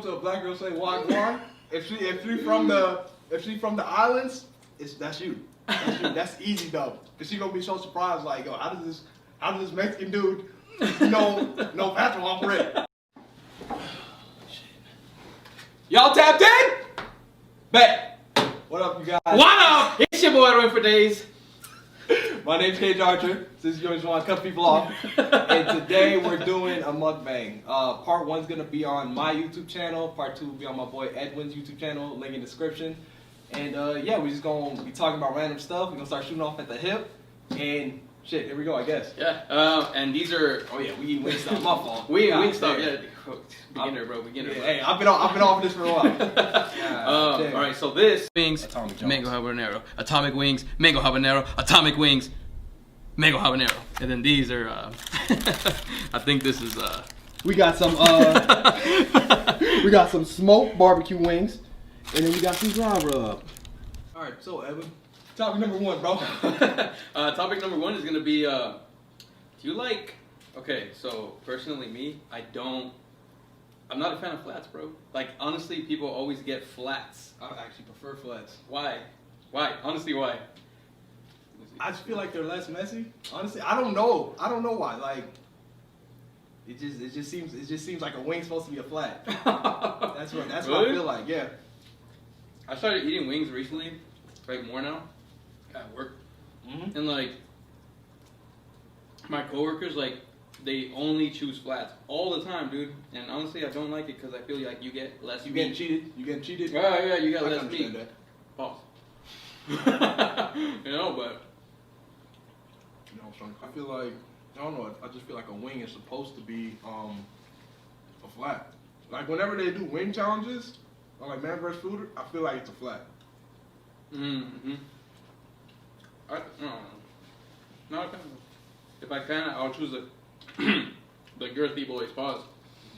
To a black girl say wagwan, if she from the islands, that's you. That's you. That's easy though, cause she gonna be so surprised like, yo, how does this Mexican dude know patois for it? Y'all tapped in? Bet. What up, you guys? What up? It's your boy Edwin4Dayz. My name's Cage Archer, since you always want to cut people off. And today we're doing a mukbang. Part 1's going to be on my YouTube channel. Part 2 will be on my boy Edwin's YouTube channel, link in the description. And yeah, we're just going to be talking about random stuff. We're going to start shooting off at the hip. And shit, here we go, I guess. Yeah, and these are... Oh yeah, we eat Wingstop, my fault. We eat Wingstop, yeah. Beginner, bro, beginner. Yeah, hey, I've been off of this for a while. Alright, so this... Wings, Atomic mango habanero. Atomic wings, mango habanero. Atomic wings, mango habanero. And then these are, I think this is, We got some, smoked barbecue wings. And then we got some dry rub. Alright, so Edwin, topic number 1, bro. topic number 1 is gonna be, do you like... Okay, so personally me, I'm not a fan of flats, bro. Like, honestly, people always get flats. I actually prefer flats. Why? Why? Honestly, why? I just feel like they're less messy. Honestly, I don't know. I don't know why. Like, it just seems like a wing's supposed to be a flat. That's what I feel like. Yeah. I started eating wings recently, like more now, at work, and like my coworkers, like they only choose flats all the time, dude. And honestly, I don't like it because I feel like you get less. You getting cheated? You getting cheated? Yeah, yeah, you got I less meat. That. Pause. You know, but you know, I feel like I don't know. I just feel like a wing is supposed to be a flat. Like whenever they do wing challenges, or like man vs food, I feel like it's a flat. No, if I can, I'll choose the girthy boys. Pause.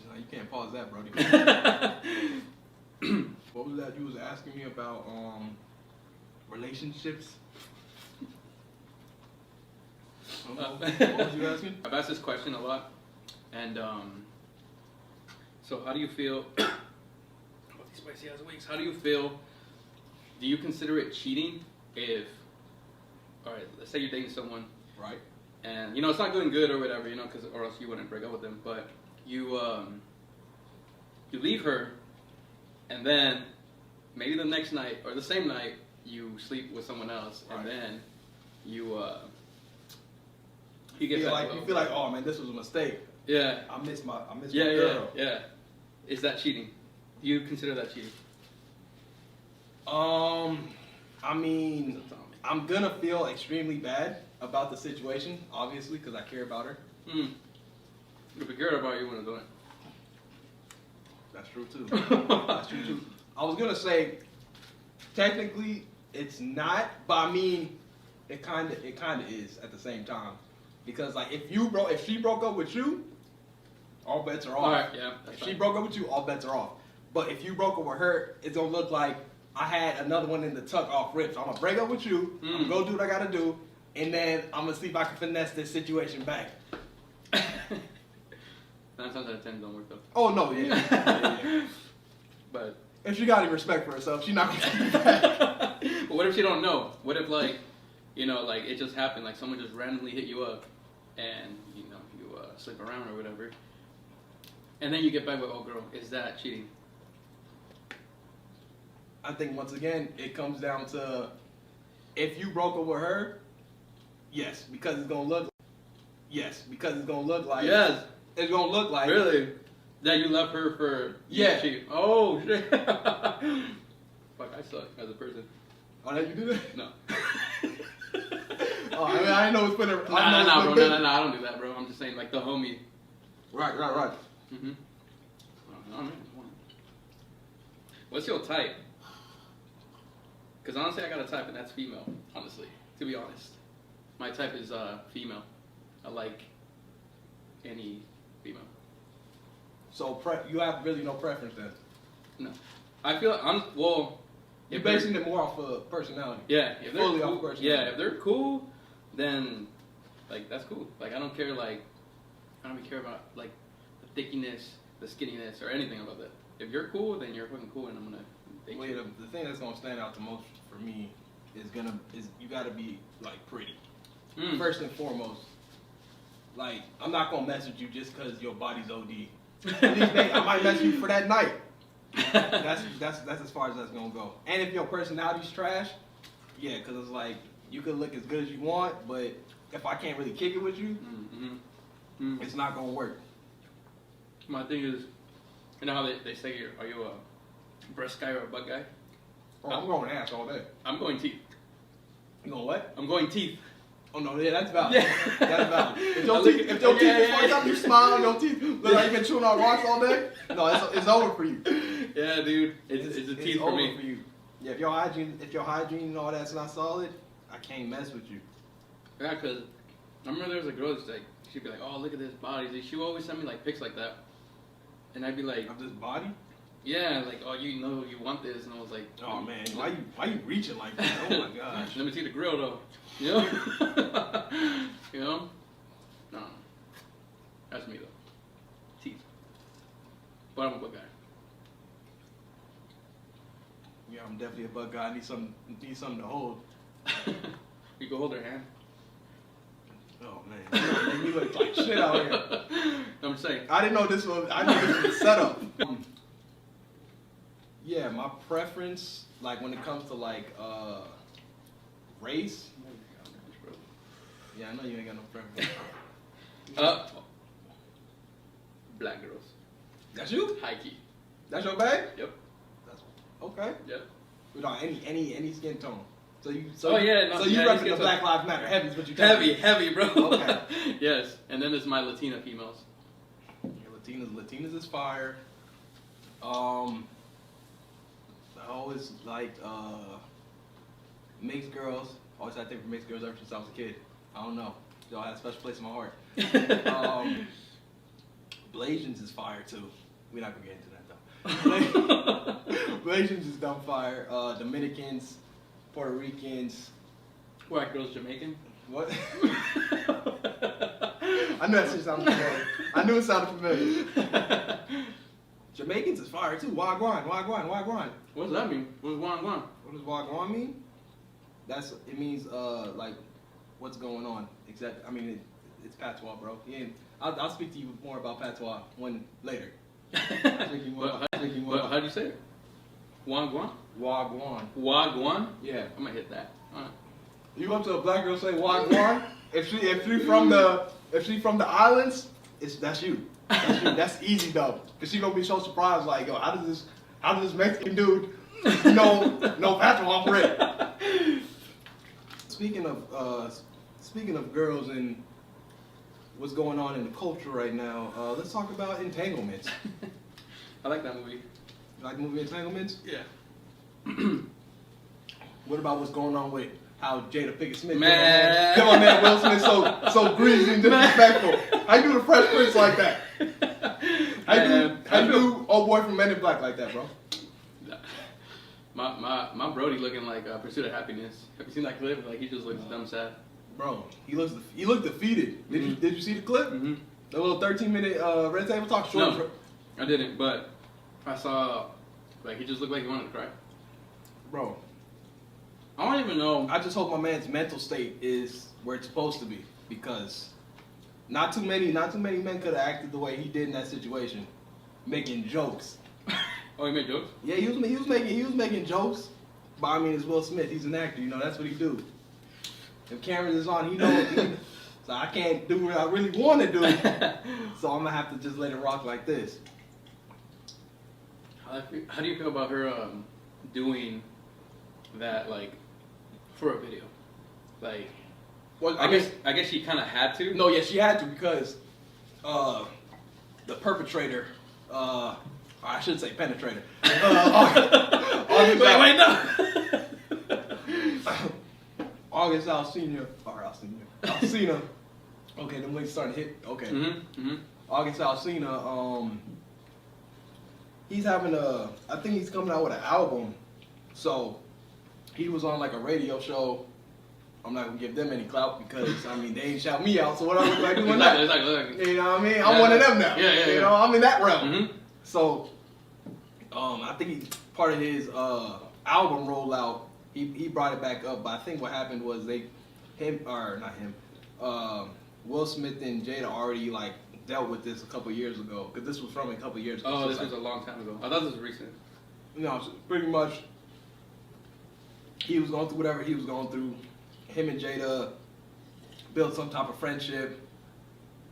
No, you can't pause that, bro. What was that you was asking me about? Relationships. What was you asking? I've asked this question a lot, and so how do you feel? Oh, these spicy ass wings. How do you feel? Do you consider it cheating if, all right, let's say you're dating someone, right? And you know it's not going good or whatever, you know, or else you wouldn't break up with them. But you leave her, and then maybe the next night or the same night you sleep with someone else, and then you get you feel like, oh man, this was a mistake. Yeah. I miss my girl. Yeah. Is that cheating? Do you consider that cheating? I mean, I'm gonna feel extremely bad about the situation, obviously, because I care about her. If you care about her, you wouldn't do it. That's true too. That's true too. I was gonna say, technically, it's not, but I mean, it kind of is at the same time, because like if she broke up with you, all bets are off. All right, yeah. If she broke up with you, all bets are off. But if you broke up with her, it's gonna look like I had another one in the tuck off rip. So I'm gonna break up with you. I'm gonna go do what I gotta do, and then I'm gonna see if I can finesse this situation back. 9 times out of 10 don't work though. Oh no, yeah. But if she got any respect for herself, she's not gonna take it back. But what if she don't know? What if like, you know, like it just happened, like someone just randomly hit you up, and you know you sleep around or whatever, and then you get back with old girl? Is that cheating? I think once again it comes down to if you broke up with her, yes, because it's gonna look. Yes, because it's gonna look like. Yes. It's gonna look like. Really? That you left her for cheat? Oh shit! Fuck, I suck as a person. Oh, that you do that? No. Oh, I mean, I didn't know it's been a. Nah, I don't do that, bro. I'm just saying, like the homie. Right. What's your type? Because honestly, I got a type, and that's female. Honestly, to be honest, my type is female. I like any female. So you have really no preference then? No, I feel You're basing it more off of personality. Yeah, if they're fully cool, off personality. Yeah, if they're cool, then like that's cool. Like I don't care. Like I don't even care about like the thickiness, the skinniness, or anything about that. if you're cool, then you're fucking cool, and I'm gonna date Well, you. the thing that's gonna stand out the most for me is you gotta be like pretty. First and foremost. Like, I'm not gonna mess with you just cause your body's OD. I might mess with you for that night. That's as far as that's gonna go. And if your personality's trash, yeah, cause it's like you can look as good as you want, but if I can't really kick it with you, it's not gonna work. My thing is, you know how they say, are you a breast guy or a butt guy? Oh, I'm going ass all day. I'm going teeth. You know what? I'm going teeth. Oh no, yeah, that's valid. Yeah. That's valid. If your teeth is fucked up, you smile, your teeth look like you've been chewing on rocks all day. No, it's over for you. Yeah, dude, it's a teeth for me. For you. Yeah, if your hygiene and all that's not solid, I can't mess with you. Yeah, cause I remember there was a girl that's like, she'd be like, oh, look at this body. She would always send me like pics like that, and I'd be like, Of this body? yeah, like, oh, you know, you want this, and I was like, Oh man, why you reaching like that? Oh my gosh. Let me see the grill though. You know? You know? No. That's me though. Teeth. But I'm a butt guy. Yeah, I'm definitely a butt guy. I need something to hold. You can hold her hand. Oh man, you look like shit out here. I'm saying. I knew this was a setup. Yeah, my preference, like when it comes to like race. Yeah, I know you ain't got no preference. Black girls. That's you? High key. That's your bag? Yep. That's okay. Yep. Without any skin tone. So you repping the Black Lives Matter. Heavy is what you telling me. Heavy, bro. Okay. Yes. And then there's my Latina females. Yeah, Latinas is fire. I always liked mixed girls. Always had to think for mixed girls ever since I was a kid. I don't know. Y'all had a special place in my heart. Blasians is fire too. We're not gonna get into that though. Blasians is dumb fire. Dominicans, Puerto Ricans. White girls Jamaican. What? I knew that shit sounded familiar. I knew it sounded familiar. Jamaicans is fire too. Wagwan. What does that mean? What does Juan? What does Wagwan mean? It means like what's going on. Exactly. I mean it's patois, bro. I'll speak to you more about patois later. How do you say it? Wagwan? Wagwan? Yeah. I'm gonna hit that. Alright. You go up to a black girl say Wagwan. if she from the islands, that's you. That's you. That's easy though. Cause she gonna be so surprised, like, yo, how does this Mexican dude know patois for it? Speaking of girls and what's going on in the culture right now, let's talk about entanglements. I like that movie. You like the movie Entanglements? Yeah. What about what's going on with how Jada Pinkett Smith Man. Come on, man, Will Smith so greasy and disrespectful. How you do the Fresh Prince like that? How you do old boy from Men in Black like that, bro? My Brody looking like Pursuit of Happiness. Have you seen that clip? Like he just looks dumb sad. Bro, he looked defeated. Did you see the clip? Mm-hmm. The little 13-minute Red Table Talk short. No, I didn't, but I saw like he just looked like he wanted to cry. Bro, I don't even know. I just hope my man's mental state is where it's supposed to be, because not too many men could have acted the way he did in that situation, making jokes. Oh, he made jokes? Yeah, he was making jokes, but I mean, it's Will Smith. He's an actor, that's what he do. If cameras is on, he knows. So I can't do what I really want to do. So I'm gonna have to just let it rock like this. How do you feel about her doing that like for a video? Like, Well, I guess she kind of had to. No, yeah, she had to, because the perpetrator, I should say penetrator. Wait, no. August Alsina. Okay, them links starting to hit. Okay. Mm-hmm. August Alsina, he's having I think he's coming out with an album. So he was on like a radio show. I'm not gonna give them any clout because I mean they ain't shout me out. So what am I doing now? Exactly. You know what I mean? I'm one of them now. Yeah. I'm in that realm. Mm-hmm. So I think part of his album rollout, he brought it back up. But I think what happened was Will Smith and Jada already like dealt with this a couple years ago, because this was from a couple years ago. Oh, so this like, was a long time ago. I thought this was recent. No, so pretty much he was going through whatever he was going through. Him and Jada built some type of friendship,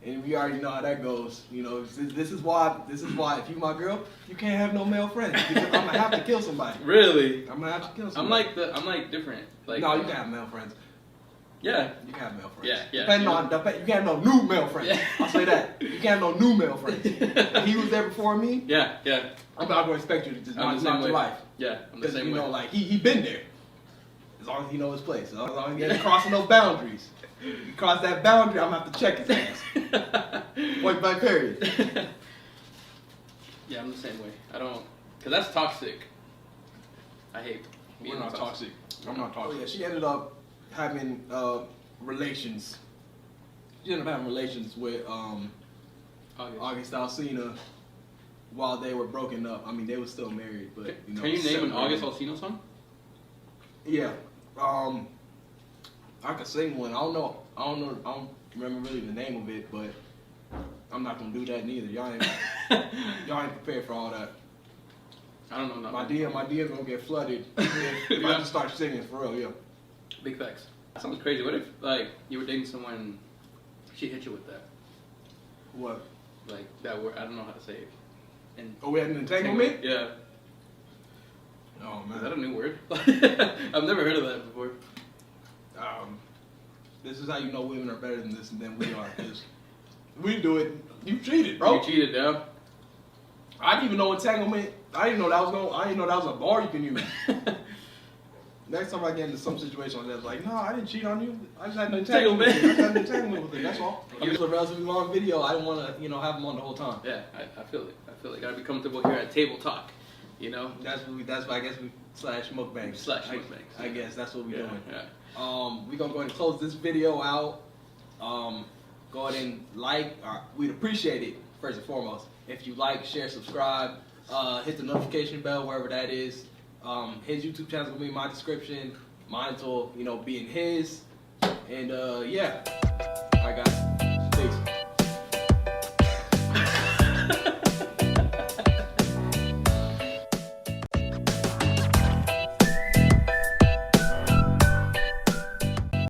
and we already know how that goes. You know, this is why if you my girl, you can't have no male friends, because I'm gonna have to kill somebody. Really? I'm gonna have to kill somebody. I'm like different. Like, no, you can have male friends. Yeah. You can have male friends. Yeah. You can't have no new male friends. Yeah. I'll say that. You can't have no new male friends. He was there before me. Yeah. I'm not gonna expect you to just not your life. Yeah, I'm the Because same you way. know, like he been there. As long as he know his place. As long as he ain't crossing those boundaries. You cross that boundary, I'm gonna have to check his ass. Point blank period. Yeah, I'm the same way. I don't, cause that's toxic. I hate. We're not toxic. I'm not toxic. Oh yeah, she ended up having relations. She ended up having relations with August Alsina while they were broken up. I mean, they were still married, but you know. Can you name an August Alsina song? Yeah. I could sing one. I don't remember really the name of it, but I'm not gonna do that neither. Y'all ain't prepared for all that. I don't know My nothing. DM's gonna get flooded if I just start singing for real. Yeah. Big facts. That sounds crazy. What if like you were dating someone, she hit you with that? What? Like that word? I don't know how to say it. And Oh, we had an entanglement? Yeah. Oh Is that a man. new word? I've never heard of that before. This is how you know women are better than this than we are. Cause we do it. You cheated, bro. You cheated, yeah. I didn't even know entanglement. I didn't know that was a bar you can use. Next time I get into some situation like that, like, no, I didn't cheat on you. I just had an entanglement. I just had an entanglement with it. That's all. It was a relatively long video. I didn't want to, have them on the whole time. Yeah, I feel it. Gotta be comfortable here at Table Talk. You know? That's why I guess we slash mukbang. I guess that's what we're doing. Yeah. We're gonna go ahead and close this video out. Go ahead and like. We'd appreciate it first and foremost if you like, share, subscribe, hit the notification bell wherever that is. His YouTube channel will be in my description. Mine will, be in his. And yeah, I got.